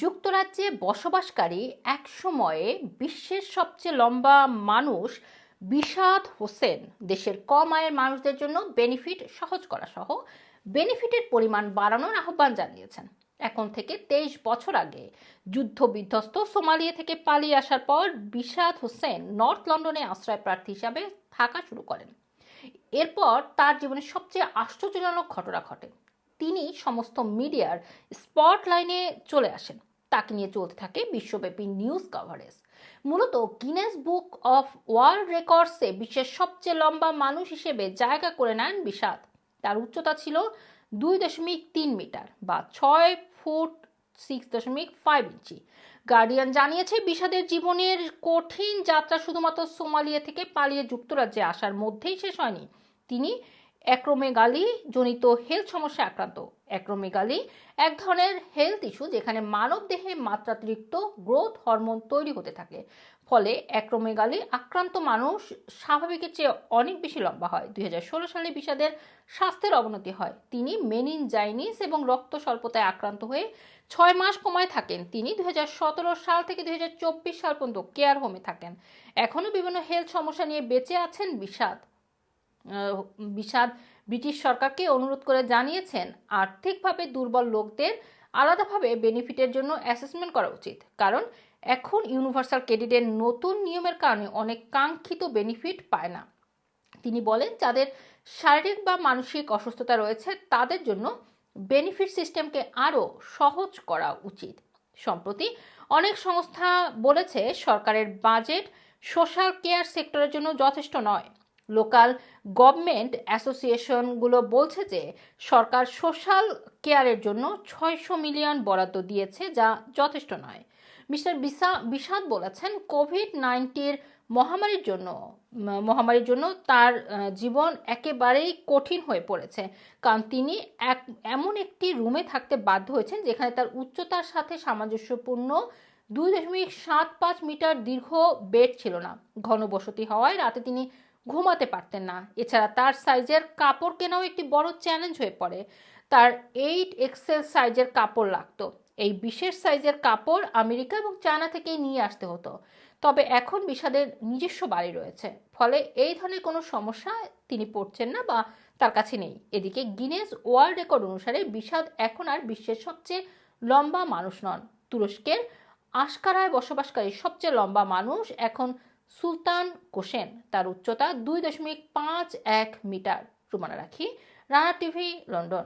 যুক্তরাজ্যে বসবাসকারী এক সময়ে বিশ্বের সবচেয়ে লম্বা মানুষ বিষাদ হোসেন দেশের কম আয়ের মানুষদের জন্য বেনিফিট সহজ করা সহ বেনিফিটের পরিমাণ বাড়ানোর আহ্বান জানিয়েছেন। এখন থেকে 23 বছর আগে যুদ্ধ বিধ্বস্ত সোমালিয়া থেকে পালিয়ে আসার পর বিষাদ হোসেন নর্থ লন্ডনে আশ্রয় প্রার্থী হিসাবে থাকা শুরু করেন। এরপর তার জীবনের সবচেয়ে আশ্চর্যজনক ঘটনা ঘটে। তিনি সমস্ত মিডিয়ার স্পটলাইনে চলে আসেন। তাকে নিয়ে চলতে থাকে বিশ্বব্যাপী নিউজ কভারেজ। মূলত গিনেস বুক অফ ওয়ার্ল্ড রেকর্ডসে বিশ্বের সবচেয়ে লম্বা মানুষ হিসেবে জায়গা করে নেন বিষাদ। তার উচ্চতা ছিল 2.3 মিটার বা 6 ফুট 6.5 ইঞ্চি। গার্ডিয়ান জানিয়েছে বিষাদের জীবনের কঠিন যাত্রা শুধুমাত্র সোমালিয়া থেকে পালিয়ে যুক্তরাজ্যে আসার মধ্যেই শেষ হয়নি। তিনি অ্যাক্রোমেগালি জনিত হেলথ সমস্যায় আক্রান্ত। অ্যাক্রোমেগালি এক ধরনের হেলথ ইস্যু যেখানে মানব দেহে মাত্রাতিরিক্ত গ্রোথ হরমোন তৈরি হতে থাকে। ফলে অ্যাক্রোমেগালি আক্রান্ত মানুষ স্বাভাবিকের চেয়ে অনেক বেশি লম্বা হয়। 2016 সালে বিষাদের স্বাস্থ্যের অবনতি হয়। তিনি মেনিনজাইটিস এবং রক্ত স্বল্পতায় আক্রান্ত হয়ে 6 মাস কোমায় থাকেন। তিনি 2017 সাল থেকে 2024 সাল পর্যন্ত কেয়ার হোমে থাকেন। এখনো বিভিন্ন হেলথ সমস্যা নিয়ে বেঁচে আছেন বিষাদ। বিষাদ ব্রিটিশ সরকারকে অনুরোধ করে জানিয়েছেন আর্থিকভাবে দুর্বল লোকদের আলাদাভাবে বেনিফিটের জন্য অ্যাসেসমেন্ট করা উচিত, কারণ এখন ইউনিভার্সাল ক্রেডিটের নতুন নিয়মের কারণে অনেক কাঙ্ক্ষিত বেনিফিট পায় না। তিনি বলেন, যাদের শারীরিক বা মানসিক অসুস্থতা রয়েছে তাদের জন্য বেনিফিট সিস্টেমকে আরও সহজ করা উচিত। সম্প্রতি অনেক সংস্থা বলেছে সরকারের বাজেট সোশ্যাল কেয়ার সেক্টরের জন্য যথেষ্ট নয়। লোকাল গভর্নমেন্ট অ্যাসোসিয়েশনগুলো বলছে যে সরকার সোশ্যাল কেয়ারের জন্য 600 মিলিয়ন বরাদ্দ দিয়েছে, যা যথেষ্ট নয়। মিস্টার বিষাদ বলেছেন, কোভিড-19 মহামারীর জন্য তার জীবন একেবারেই কঠিন হয়ে পড়েছে, কারণ তিনি এমন একটি রুমে থাকতে বাধ্য হয়েছেন যেখানে তার উচ্চতার সাথে সামঞ্জস্যপূর্ণ 2.75 মিটার দীর্ঘ বেড ছিল না। ঘনবসতি হওয়ায় রাতে তিনি ঘুমাতে পারতেন না। এছাড়া তার সাইজের কাপড় কেনাও একটি বড় চ্যালেঞ্জ হয়ে পড়ে। তার 8XL সাইজের কাপড় লাগতো। এই বিশেষ সাইজের কাপড় আমেরিকা এবং চায়না থেকেই নিয়ে আসতে হতো। তবে এখন বিষাদের নিজস্ব বাড়ি রয়েছে, ফলে এই ধরনের কোনো সমস্যা তিনি পড়ছেন না বা তার কাছে নেই। এদিকে গিনেস ওয়ার্ল্ড রেকর্ড অনুসারে বিষাদ এখন আর বিশ্বের সবচেয়ে লম্বা মানুষ নন। তুরস্কের আশকারায় বসবাসকারী সবচেয়ে লম্বা মানুষ এখন সুলতান কোসেন। তার উচ্চতা 2.51 মিটার। রুমানা রাখি, রানা টিভি, লন্ডন।